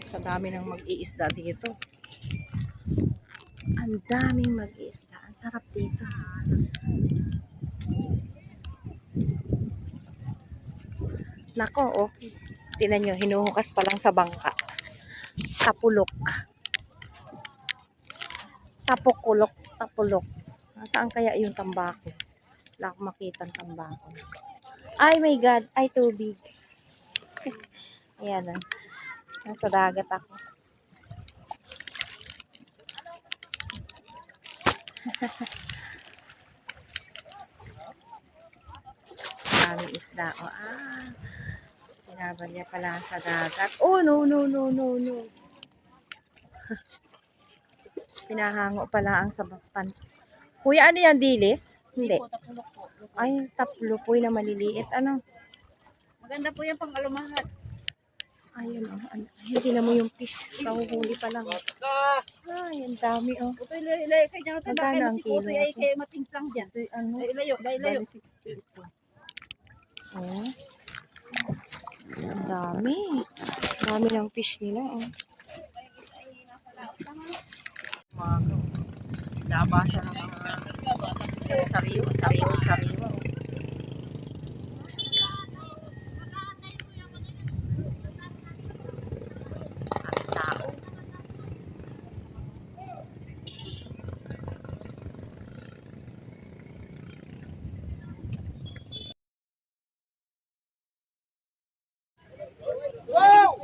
Sa dami ng mag-iisda dito. Ang daming mag-iisda. Ang sarap dito. Nako, oh. Tingnan nyo, hinuhukas pa lang sa bangka. Tapulok. Tapukulok. Tapulok. Nasaan kaya yung tambako? Wala akong makita ang tambako. Ay, my God. Ay, tubig. Ayan, oh. Nasa dagat ako. Daming isda. Oh, binabalya pala sa dagat. Oh, no, no, no, no, no. Pinahango pala ang sabapan. Kuya, ano yan? Dilis? Hindi. Ay, taplupoy na maliliit. Ano? Maganda po yan pang alumahat. Ayun, oh. Hindi na mo yung fish. Kahuhuli pa lang. Ay, ang dami, oh. Ito ilayo kay dyan. Magkano ang kilo? Ay kay matimplang dyan. Ano? Ilayo, ilayo. 60 ito. Oh. Ang dami. Ang dami ng fish nila, oh. Nabasa ng mga sariwa. Ang tao. Wow!